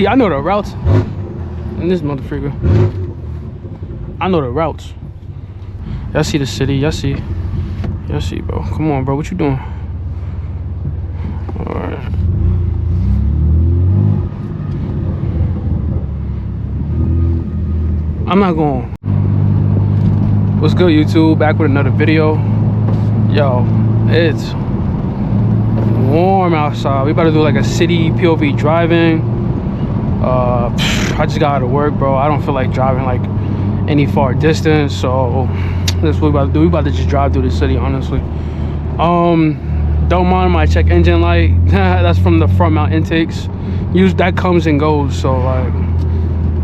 See, I know the routes. And this motherfucker. I know the routes. Y'all see the city. Y'all see, bro. Come on, bro. What you doing? All right. I'm not going. What's good, YouTube? Back with another video. Yo, it's warm outside. We about to do like a city POV driving. I just got out of work, bro. I don't feel like driving like any far distance, so that's what we about to do. We about to just drive through the city, honestly. Don't mind my check engine light. That's from the front mount intakes. That comes and goes, so like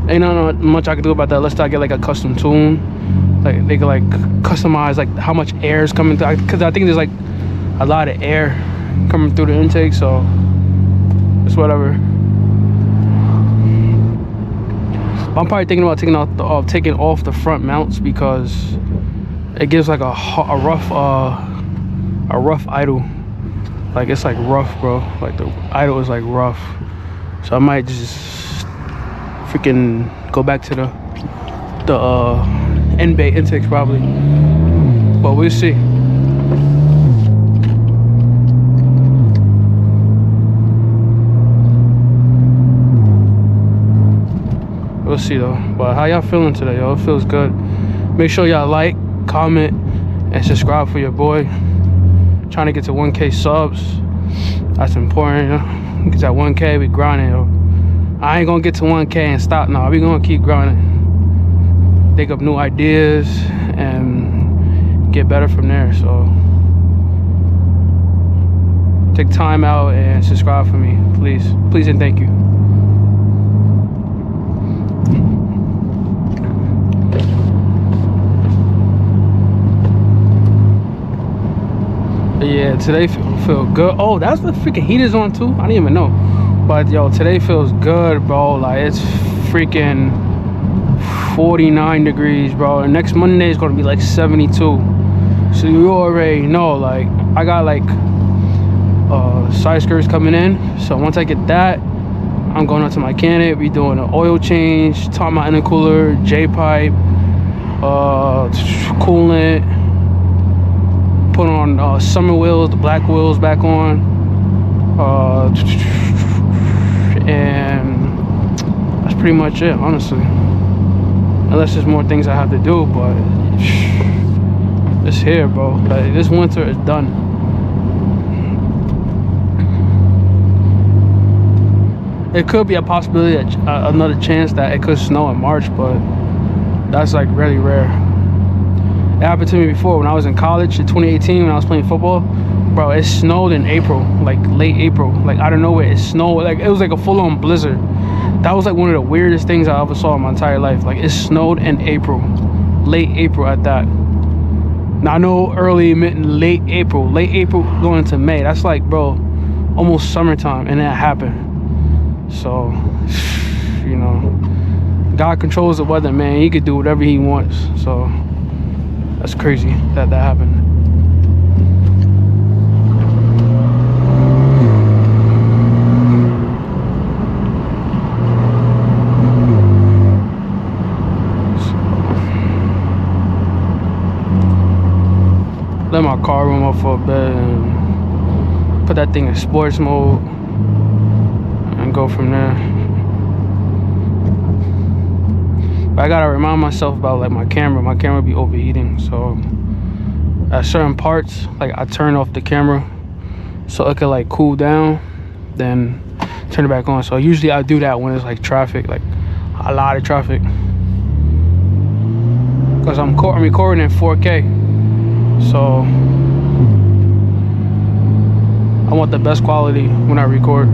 ain't not much I can do about that. Let's not get like a custom tune. Like they can like customize like how much air is coming through, because I think there's like a lot of air coming through the intake, so it's whatever. I'm probably thinking about taking off the front mounts because it gives like a rough idle. Like it's like rough, bro. Like the idle is like rough, so I might just freaking go back to the end bay intakes probably, but we'll see. We'll see though. But how y'all feeling today, yo? It feels good. Make sure y'all like, comment, and subscribe for your boy. Trying to get to 1K subs. That's important, you know? Get that 1K, we grinding, yo. I ain't gonna get to 1K and stop. No, we gonna keep grinding. Think up new ideas and get better from there. So take time out and subscribe for me, please. Please and thank you. Yeah, today feel good. Oh, that's the freaking heat is on too. I didn't even know. But yo, today feels good, bro. Like it's freaking 49 degrees, bro. And next Monday is gonna be like 72. So you already know, like I got like side skirts coming in. So once I get that, I'm going out to my mechanic. We doing an oil change, top mount intercooler, J-pipe, coolant. Put on summer wheels, the black wheels back on, and that's pretty much it, honestly. Unless there's more things I have to do, but it's here, bro. Like, this winter is done. It could be a possibility, another chance that it could snow in March, but that's like really rare. It happened to me before when I was in college in 2018 when I was playing football. Bro, it snowed in April, like late April, like out of nowhere. It snowed, like it was like a full-on blizzard. That was like one of the weirdest things I ever saw in my entire life. Like it snowed in April, late April at that. Now I know early, mid, late April going into May. That's like, bro, almost summertime, and that happened. So, you know, God controls the weather, man. He could do whatever he wants. So that's crazy that happened. Let my car warm up for a bit and put that thing in sports mode and go from there. But I gotta remind myself about like my camera be overheating, so at certain parts like I turn off the camera so it could like cool down, then turn it back on. So usually I do that when it's like traffic, like a lot of traffic, because I'm recording in 4K, so I want the best quality when I record.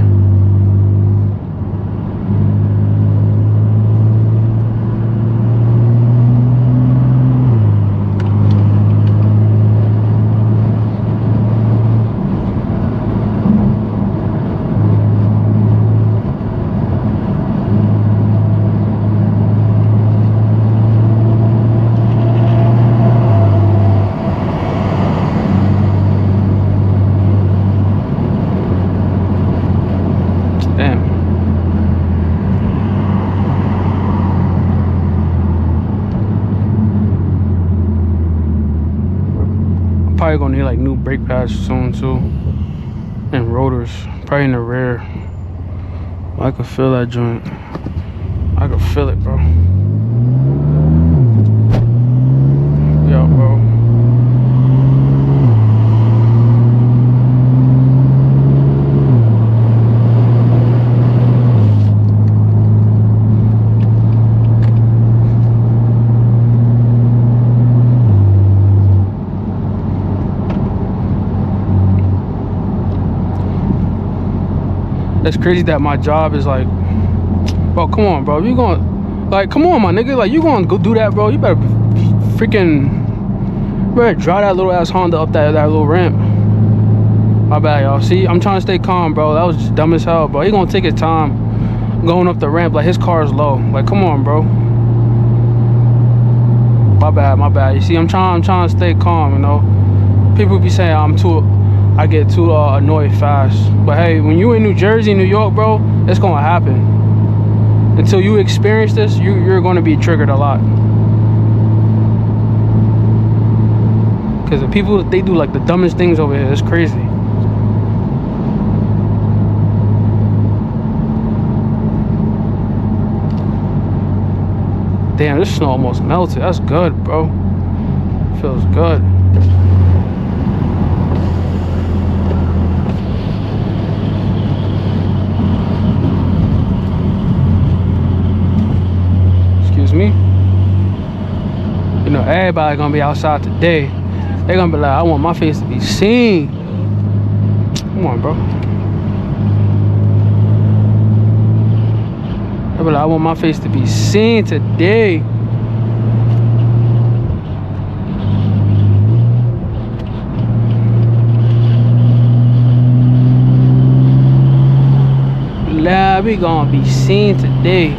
probably gonna need like new brake pads soon too, and rotors, probably in the rear. I could feel that joint. I could feel it, bro. Yo, bro. It's crazy that my job is like, bro, come on, bro. You gonna, like, come on, my nigga. Like, you gonna go do that, bro. You better freaking, you better drive that little ass Honda up that little ramp. My bad, y'all. See, I'm trying to stay calm, bro. That was just dumb as hell, bro. He gonna take his time going up the ramp. Like, his car is low. Like, come on, bro. My bad, my bad. You see, I'm trying to stay calm, you know. People be saying I get too annoyed fast. But hey, when you in New Jersey, New York, bro, it's gonna happen. Until you experience this, you're gonna be triggered a lot. Cause the people, they do like the dumbest things over here. It's crazy. Damn, this snow almost melted. That's good, bro. Feels good. Me, you know, everybody gonna be outside today. They're gonna be like, I want my face to be seen. Come on, bro. They'll be like, I want my face to be seen today. Lad, we gonna be seen today.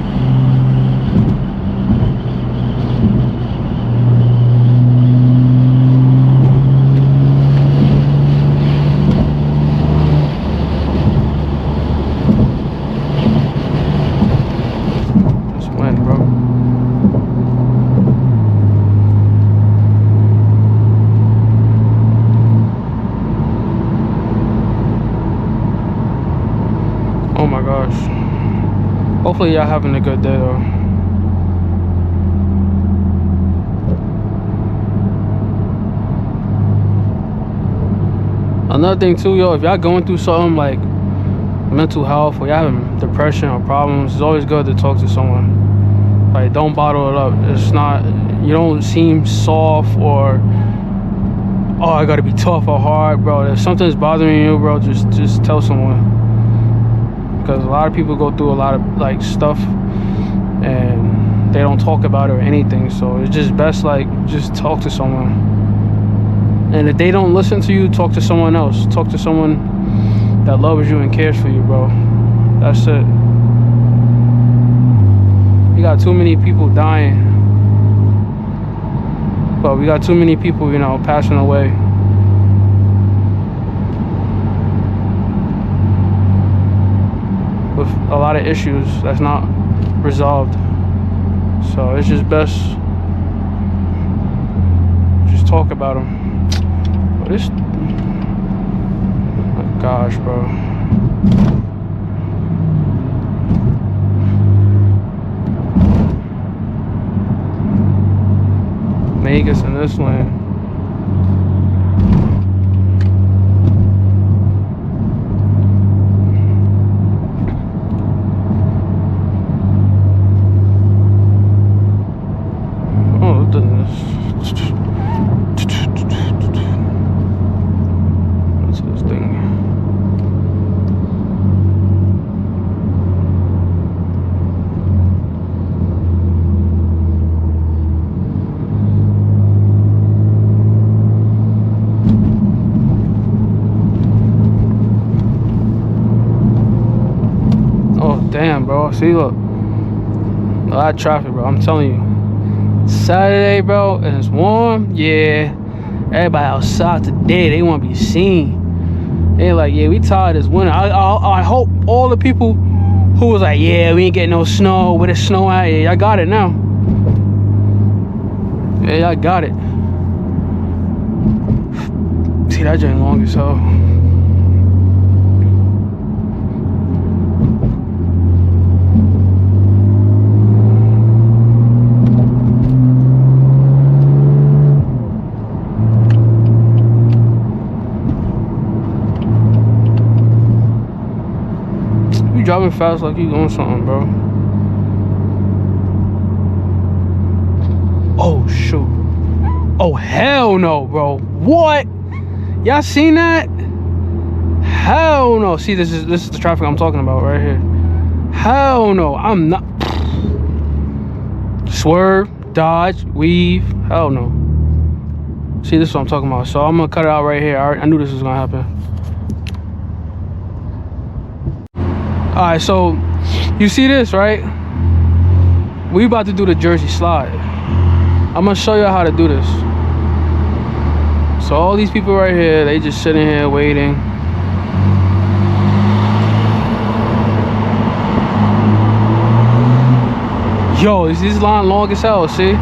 Oh my gosh. Hopefully y'all having a good day though. Another thing too, yo, if y'all going through something like mental health or y'all having depression or problems, it's always good to talk to someone. Like, don't bottle it up. It's not, you don't seem soft or, oh, I gotta be tough or hard, bro. If something's bothering you, bro, just tell someone. Because a lot of people go through a lot of like stuff and they don't talk about it or anything. So it's just best, like, just talk to someone. And if they don't listen to you, talk to someone else. Talk to someone that loves you and cares for you, bro. That's it. We got too many people dying. But we got too many people, you know, passing away. With a lot of issues that's not resolved. So it's just best just talk about them. But this, oh my gosh, bro. Vegas in this lane. Damn, bro. See, look. A lot of traffic, bro. I'm telling you. Saturday, bro, and it's warm. Yeah. Everybody outside today. They want to be seen. They like, yeah, we tired this winter. I hope all the people who was like, yeah, we ain't getting no snow. Where the snow at? Yeah, y'all got it now. Yeah, y'all got it. That joint long as hell. You driving fast like you doing something, bro. Oh shoot. Oh hell no, bro. What? Y'all seen that? Hell no. See, this is the traffic I'm talking about right here. Hell no. I'm not. Swerve, dodge, weave. Hell no. See, this is what I'm talking about. So I'm gonna cut it out right here. I knew this was gonna happen. All right, so you see this, right? We about to do the Jersey slide. I'm gonna show you how to do this. So all these people right here, they just sitting here waiting. Yo, is this line long as hell, see? Let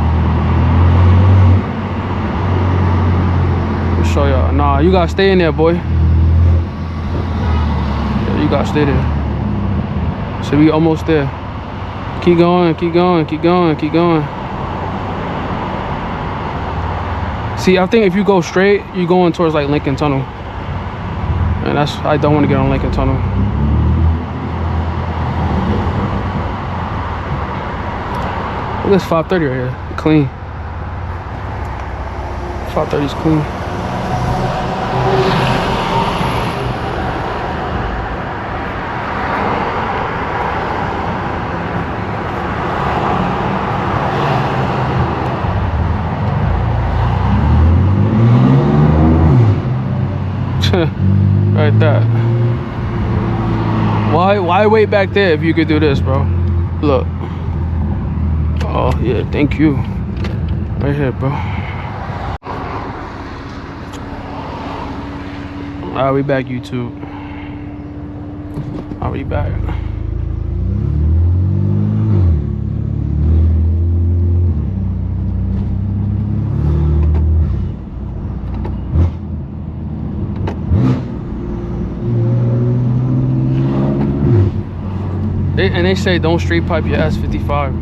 me show y'all. Nah, you gotta stay in there, boy. Yeah, you gotta stay there. So we almost there. Keep going, keep going, keep going, keep going. See, I think if you go straight, you're going towards like Lincoln Tunnel. And that's, I don't want to get on Lincoln Tunnel. Look at this 530 right here, clean. 530 is clean. Right there. Why wait back there if you could do this, bro? Look. Oh yeah, thank you. Right here, bro. Alright, we back, YouTube. Alright, we back. And they say don't straight pipe your S55.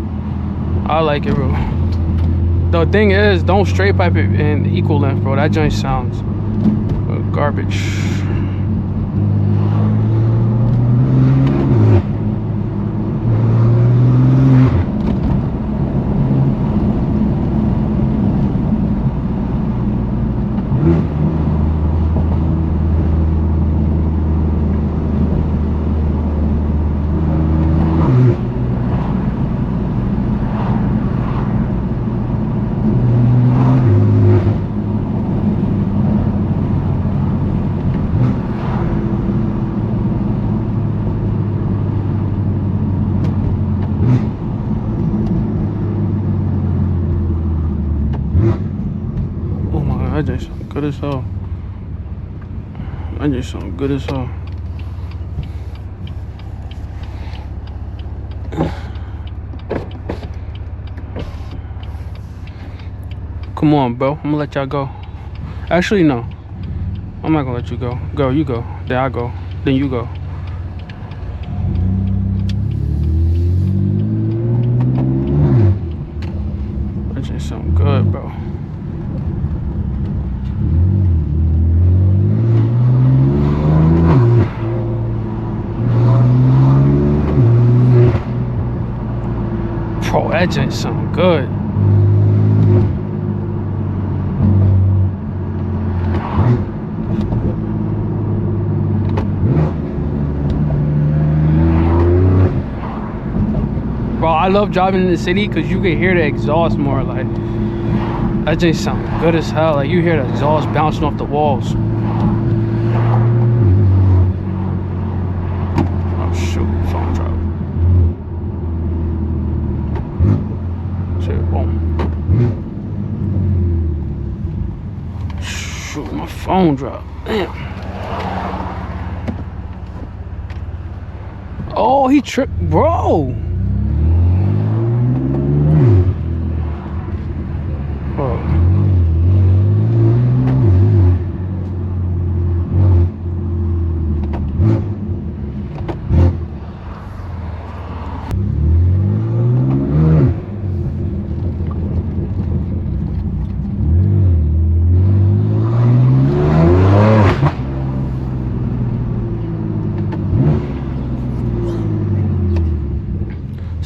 I like it, bro. The thing is, don't straight pipe it in equal length, bro. That joint sounds garbage. That just sound good as hell. That just sound good as hell. Come on, bro. I'm gonna let y'all go. Actually, no. I'm not gonna let you go. Go, you go. Then I go. Then you go. That just sound good, bro. Bro, that just sound good. Bro, I love driving in the city because you can hear the exhaust more. Like, that just sounds good as hell. Like, you hear the exhaust bouncing off the walls. Oh shoot, phone drop. Shit, boom. Shoot, my phone dropped. Damn. Oh, he tripped, bro.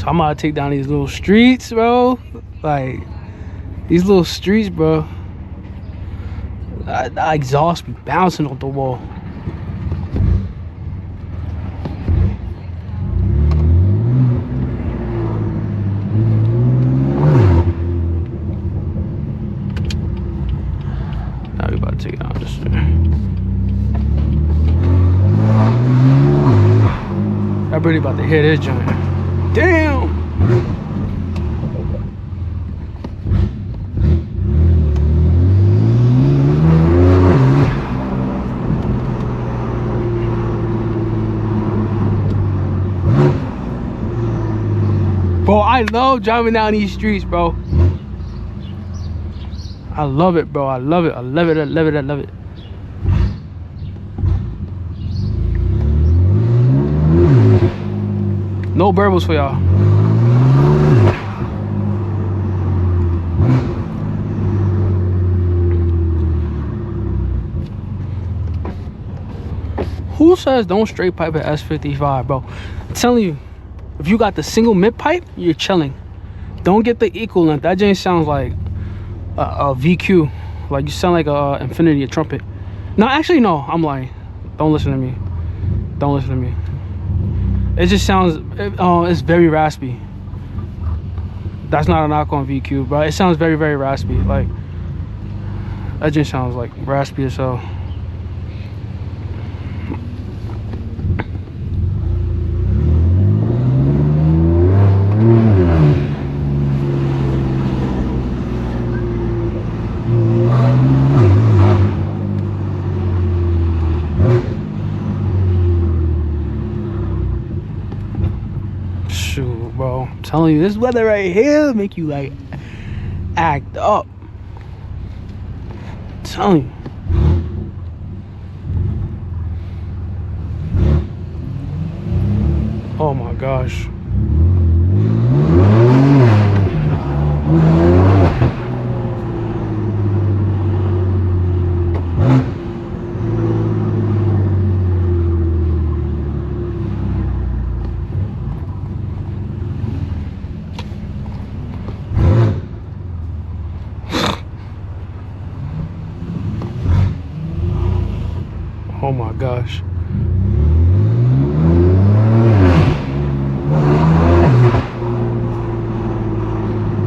So I'm about to take down these little streets, bro. Like, these little streets, bro. That exhaust be bouncing off the wall. Now we about to take it out this way. I'm really about to hit this joint. Damn! Bro, I love driving down these streets, bro. I love it, bro. I love it. I love it. I love it. I love it. No burbles for y'all. Who says don't straight pipe at S55, bro? I'm telling you, if you got the single mid pipe, you're chilling. Don't get the equal length. That just sounds like a VQ. Like you sound like a infinity, a trumpet. No, actually, no. I'm lying. Don't listen to me. Don't listen to me. It just sounds, it's very raspy. That's not a knock on VQ, but it sounds very, very raspy. Like, that just sounds like raspy as hell. Shoot, bro, I'm telling you, this weather right here make you like act up. I'm telling you. Oh my gosh. Oh my gosh.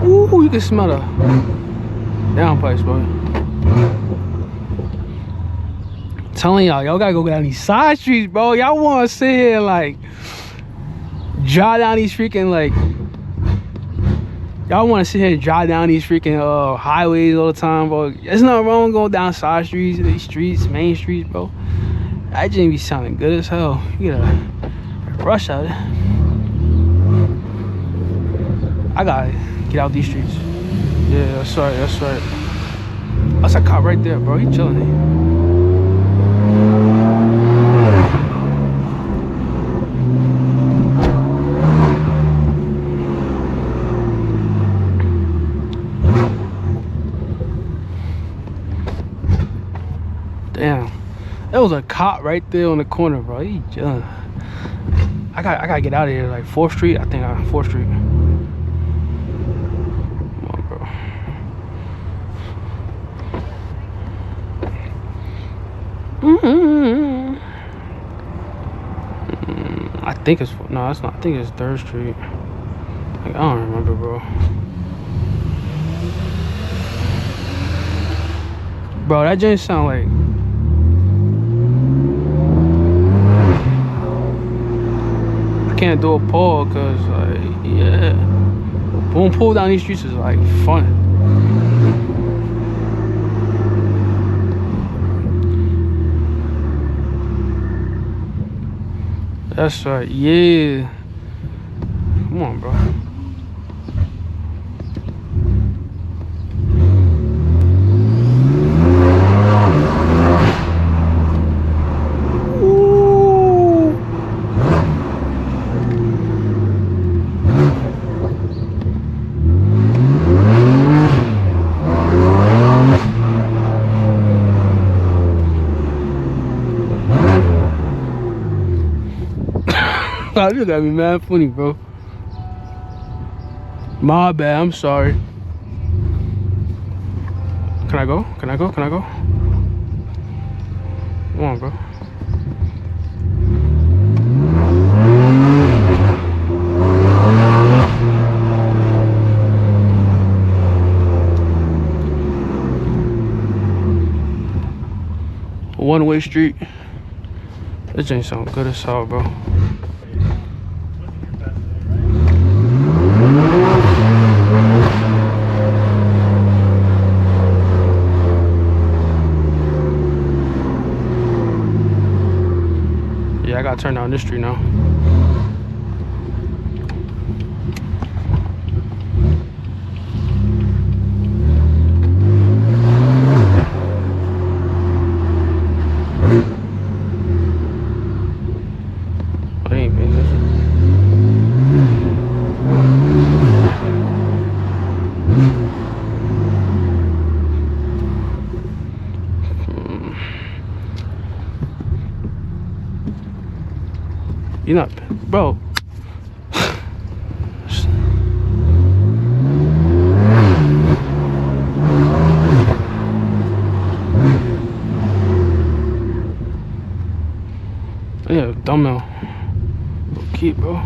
Ooh, you can smell the downpipes, bro. I'm telling y'all gotta go down these side streets, bro. Y'all wanna sit here and like drive down these freaking like, y'all wanna sit here and drive down these freaking highways all the time, bro. There's nothing wrong going down side streets, these streets, main streets, bro. That just be sounding good as hell. You gotta rush out it. I gotta get out these streets. Yeah, that's right, that's right. That's a cop right there, bro. He chilling here. Damn. There was a cop right there on the corner, bro. He chilling. I gotta get out of here, like 4th Street. I think 4th Street. Come on, bro. I think it's no, that's not. I think it's 3rd Street. Like, I don't remember, bro. Bro, that just sound like. Can't do a pull because like, yeah, boom, pull down these streets is like fun. That's right, yeah. Come on, bro. Wow, you gotta be mad funny, bro. My bad, I'm sorry. Can I go? Can I go? Can I go? Come on, bro. One-way street. This ain't sound good as hell, bro. Yeah, I gotta turn down this street now. You're not, bro. Yeah, dumbbell. Keep, bro.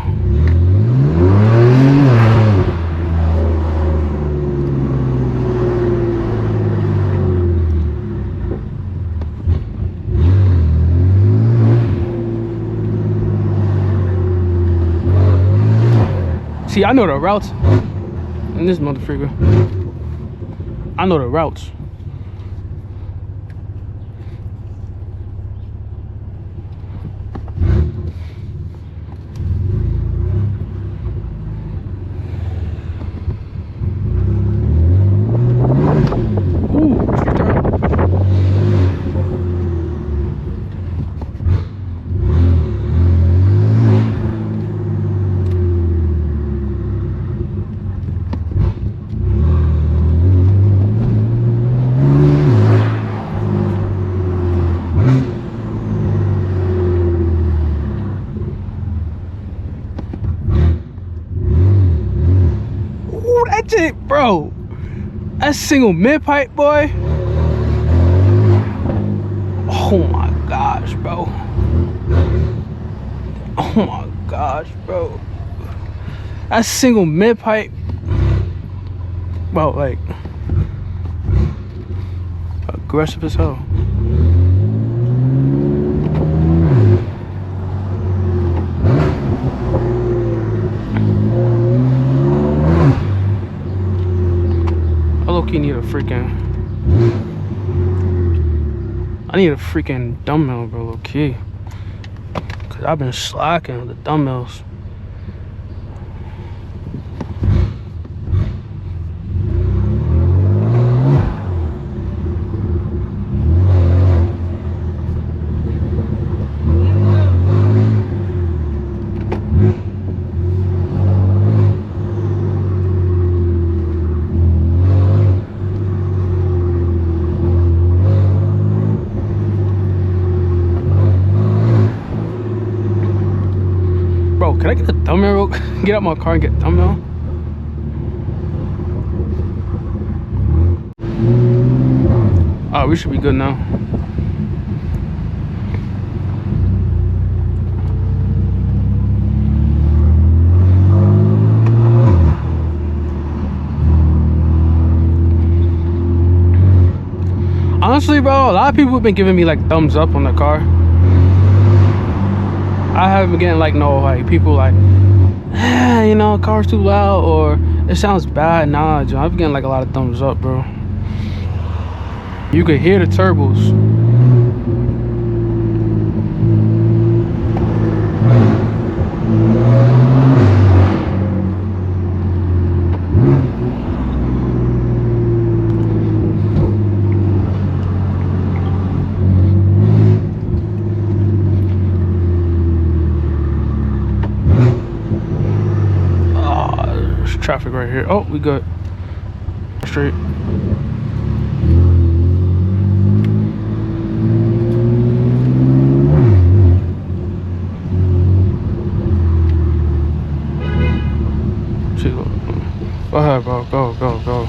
See, I know the routes in this motherfucker. I know the routes. Bro, that single mid-pipe, boy. Oh my gosh, bro. Oh my gosh, bro. That single mid-pipe, bro, like aggressive as hell. I need a freaking, I need a freaking dumbbell, bro, low key. Cause I've been slacking with the dumbbells. Can I get a thumbnail? Get out my car and get a thumbnail? Oh, we should be good now. Honestly, bro, a lot of people have been giving me like thumbs up on the car. I haven't been getting like no like people like, you know, car's too loud or it sounds bad. Nah, I've been getting like a lot of thumbs up, bro. You could hear the turbos. Traffic right here. Oh, we good. Straight. Go ahead, bro. Go, go, go.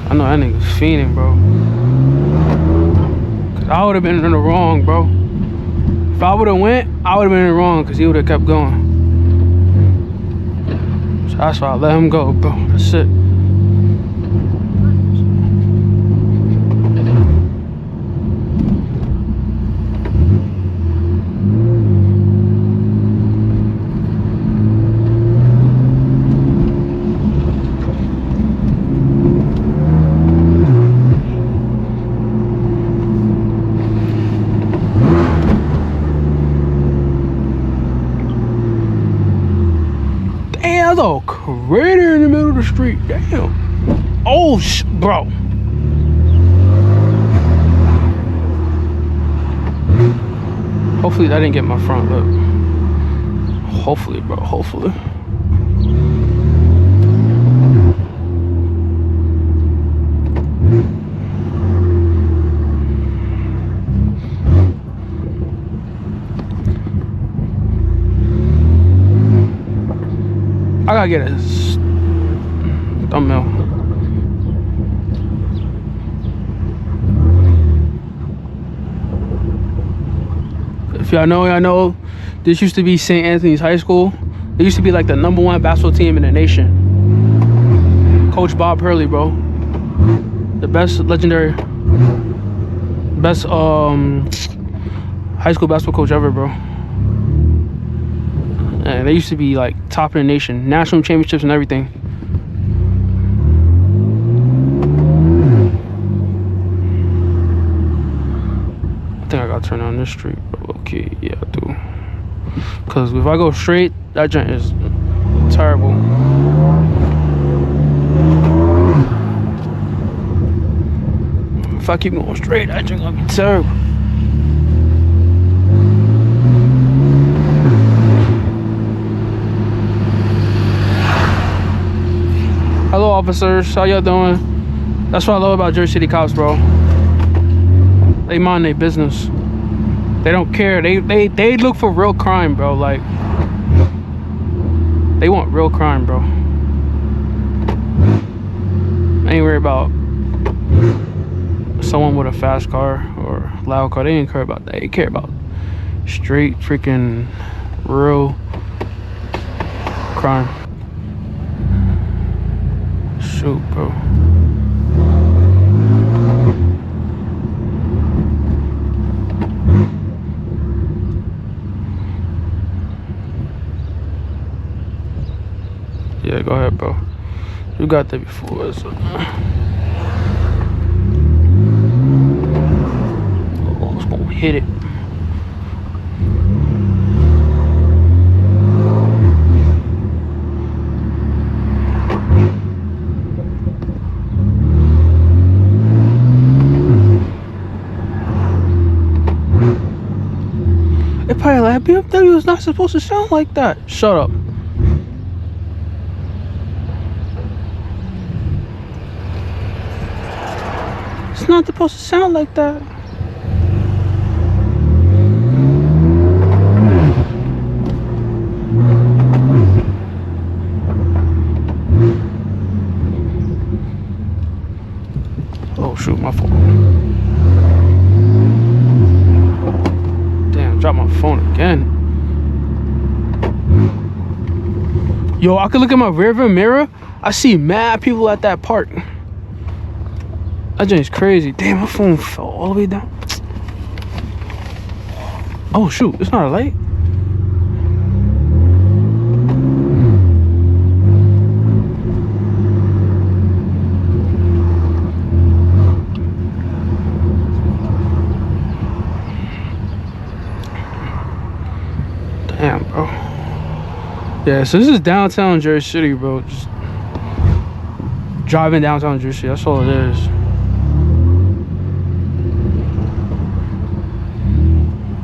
I know that nigga's fiending, bro. Cause I would have been in the wrong, bro. If I would have went, I would have been in the wrong, cause he would have kept going. So that's why I let him go, bro. That's it. Damn, that's a crater in the middle of the street. Damn. Oh, bro. Hopefully that didn't get my front look. Hopefully, bro. Hopefully. I gotta get a thumbnail. If y'all know, this used to be St. Anthony's High School. It used to be like the #1 basketball team in the nation. Coach Bob Hurley, bro. The best legendary, best high school basketball coach ever, bro. And they used to be like top in the nation, national championships and everything. I think I gotta turn on this street. Okay, yeah, I do. Cause if I go straight, that joint is terrible. If I keep going straight, that joint gonna be terrible. Hello, officers. How y'all doing? That's what I love about Jersey City cops, bro. They mind their business. They don't care. They look for real crime, bro. Like, they want real crime, bro. I ain't worried about someone with a fast car or loud car. They ain't care about that. They care about straight freaking real crime. Shoot, bro. Yeah, go ahead, bro. You got that before. So. Oh, it's gonna hit it. It probably like BMW is not supposed to sound like that. Shut up. It's not supposed to sound like that. Oh shoot, my phone. Damn, dropped my phone again. Yo, I can look at my rearview mirror. I see mad people at that park. That joint's crazy. Damn, my phone fell all the way down. Oh shoot, it's not a light. Damn, bro. Yeah, so this is downtown Jersey City, bro. Just driving downtown Jersey City, that's all it is.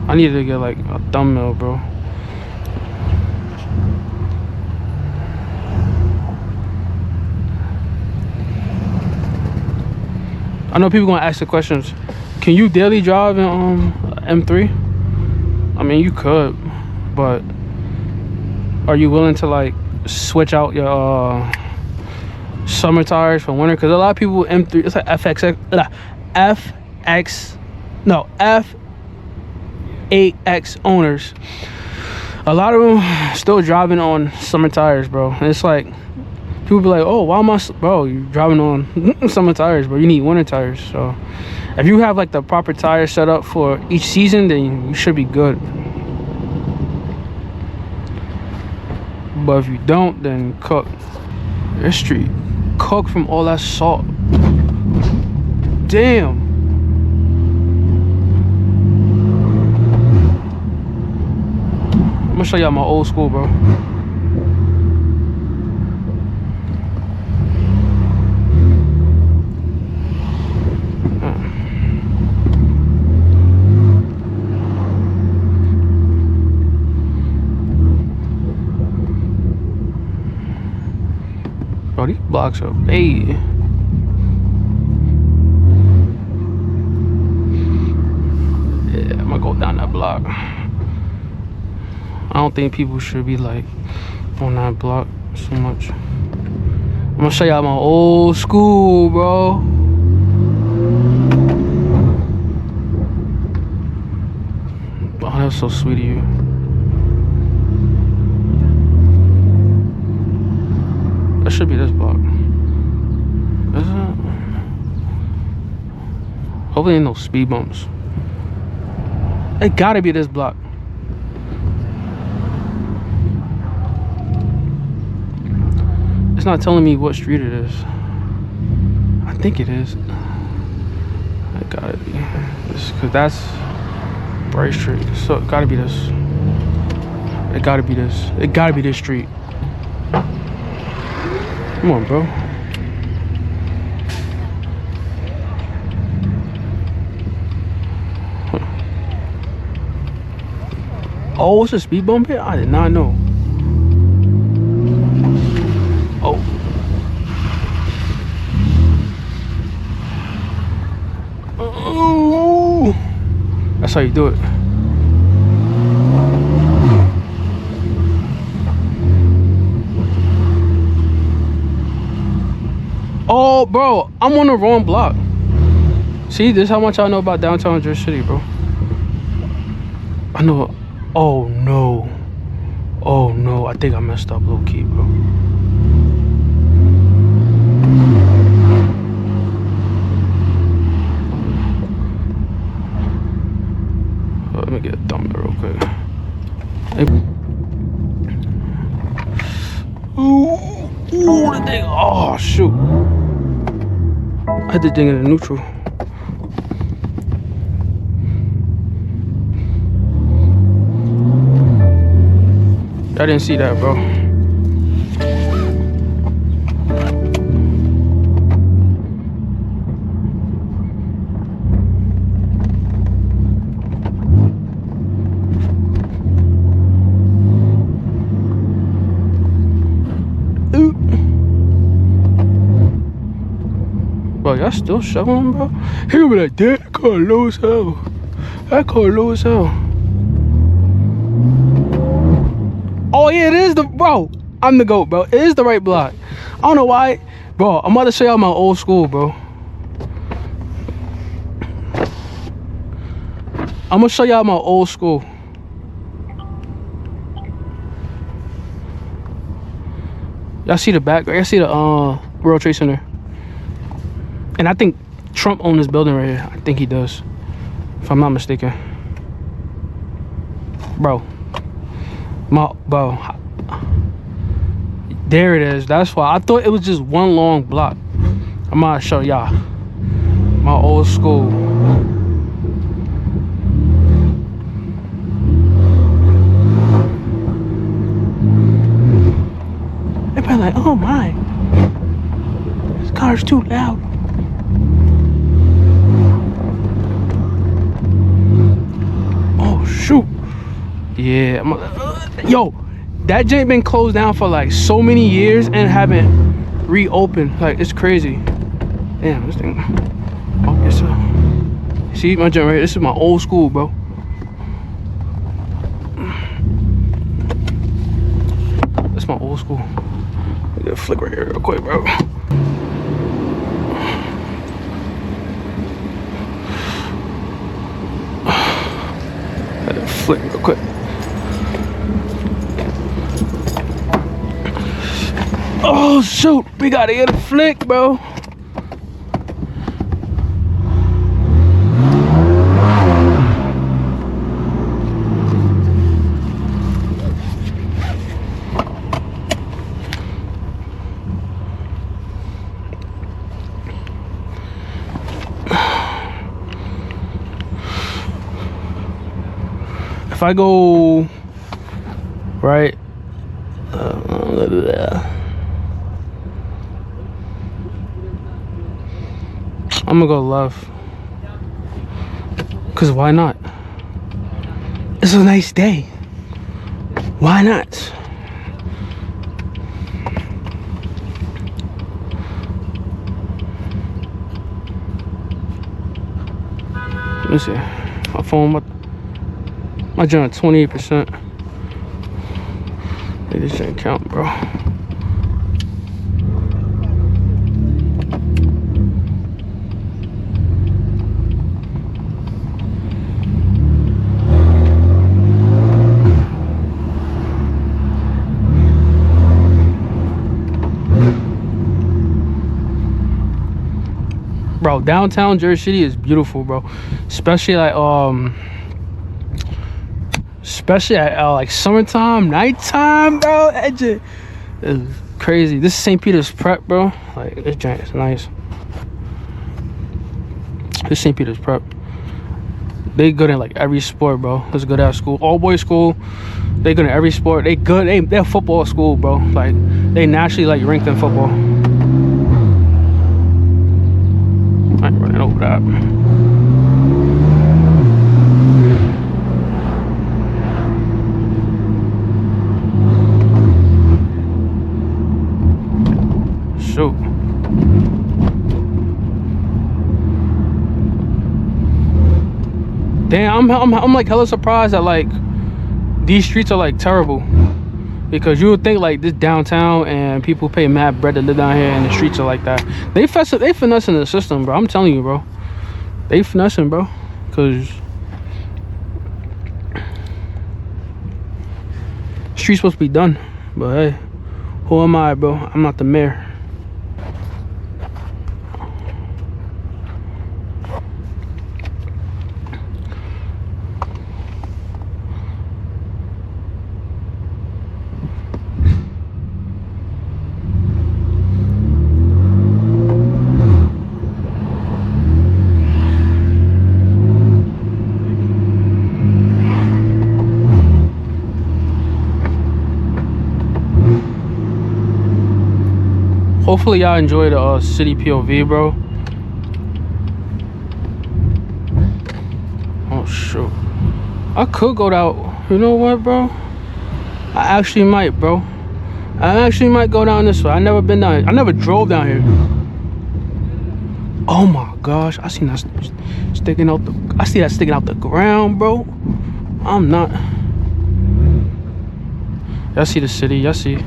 I need to get like a thumbnail, bro. I know people gonna ask the questions. Can you daily drive in M3? I mean, you could, but are you willing to like switch out your summer tires for winter, because a lot of people M3, it's like F8X owners, a lot of them still driving on summer tires, bro. And it's like people be like, oh, why am I, bro, you're driving on summer tires, bro, you need winter tires. So if you have like the proper tire set up for each season, then you should be good. But if you don't, then cook. This street cook from all that salt. Damn. I'm gonna show y'all my old school, bro. Bro, these blocks are big. Yeah, I'm gonna go down that block. I don't think people should be like on that block so much. I'm gonna show y'all my old school, bro. Oh, that was so sweet of you. That should be this block. Is it? Hopefully ain't no speed bumps. It gotta be this block. It's not telling me what street it is. I think it is. It gotta be this, cause that's Bright Street. So it gotta be this. It gotta be this. It gotta be this street. Come on, bro. Oh, it's a speed bump here? I did not know. Oh. Oh. That's how you do it. Oh, bro, I'm on the wrong block. See, this is how much I know about downtown Jersey City, bro. I know. Oh no. Oh no, I think I messed up low key, bro. Let me get a thumbnail real quick. Ooh, the thing. Oh shoot. I had the thing in the neutral. I didn't see that, bro. Ooh. Bro, y'all still shoveling, bro? He gonna be like, damn, that car low as hell. That car low as hell. Oh yeah, it is the, bro, I'm the GOAT, bro. It is the right block. I don't know why, bro. I'm about to show y'all my old school, bro. I'm gonna show y'all my old school. Y'all see the back, right? Y'all see the World Trade Center. And I think Trump owns this building right here. I think he does, if I'm not mistaken. Bro. Bro, there it is. That's why I thought it was just one long block. I'm gonna show y'all my old school. Everybody like, oh my, this car's too loud. Oh shoot. Yeah, yo, that joint been closed down for like so many years and haven't reopened. Like, it's crazy. Damn, this thing. Oh, yes, sir. See my joint right here? This is my old school, bro. This my old school. Let me get a flick right here real quick, bro. Let it flick real quick. Oh shoot, we gotta get a flick, bro. If I go right, I'm gonna go left. Cause why not? It's a nice day. Why not? Let me see. My phone, my joint 28%. Hey, this didn't count, bro. Bro, downtown Jersey City is beautiful, bro. Especially like like summertime, nighttime, bro. That just is crazy. This is St. Peter's Prep, bro. Like, this giant is nice. This is St. Peter's Prep. They good in like every sport, bro. Let's go to that school. All boys school. They good in every sport. They good. They're football school, bro. Like, they naturally like ranked in football. I ain't running over that. Shoot. Damn, I'm like hella surprised that like these streets are like terrible, because you would think like this downtown and people pay mad bread to live down here and the streets are like that. They finessing the system, bro. I'm telling you, bro. They finessing, bro, because street's supposed to be done. But hey, who am I, bro? I'm not the mayor. Hopefully y'all enjoy the city POV, bro. Oh shoot, I could go down. You know what, bro? I actually might, bro. I actually might go down this way. I never been down here. I never drove down here. Oh my gosh, I see that sticking out the. I see that sticking out the ground, bro. I'm not. Y'all see the city? Y'all see,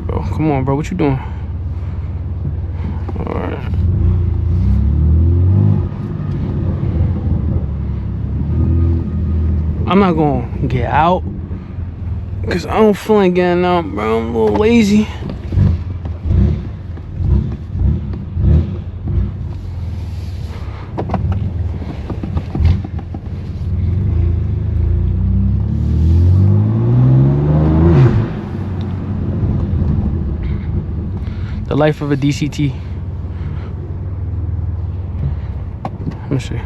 bro. Come on, bro. What you doing? Alright. I'm not gonna get out because I don't feel like getting out, bro. I'm a little lazy. The life of a DCT. Let me see.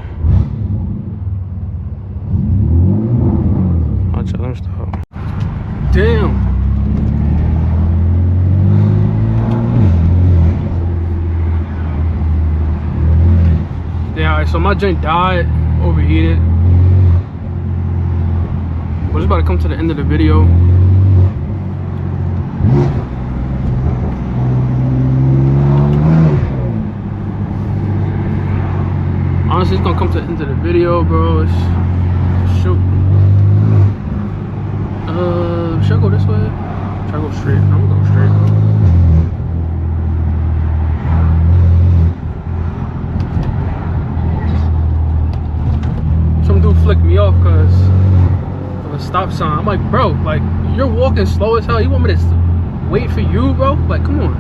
I'll tell them stop. Damn. Yeah, alright, so my joint died, overheated. We're just about to come to the end of the video. Honestly, it's gonna come to the end of the video, bro. Shoot. Should I go this way? Should I go flicked me off because of a stop sign. I'm like, bro, like, you're walking slow as hell. You want me to wait for you, bro? Like, come on.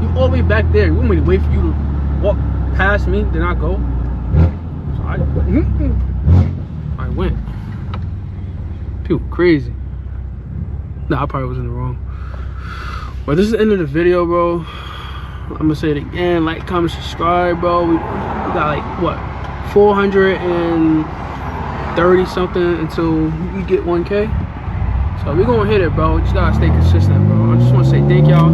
You all the way back there. You want me to wait for you to walk past me, then I go? So I went. People crazy. Nah, I probably was in the wrong. But this is the end of the video, bro. I'm gonna say it again. Like, comment, subscribe, bro. We got like, what, 430 something until we get 1K. So we gonna hit it, bro. Just gotta stay consistent, bro. I just wanna say thank y'all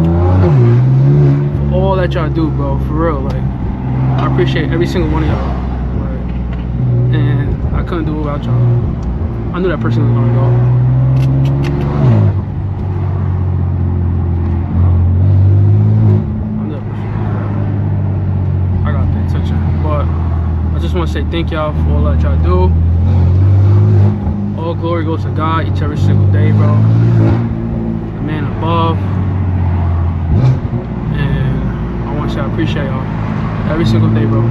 for all that y'all do, bro. For real, like, I appreciate every single one of y'all. Like, and I couldn't do it without y'all. I knew that person was gonna go. I just want to say thank y'all for all that y'all do. All glory goes to God each every single day, bro. The man above. And I want to say I appreciate y'all every single day, bro.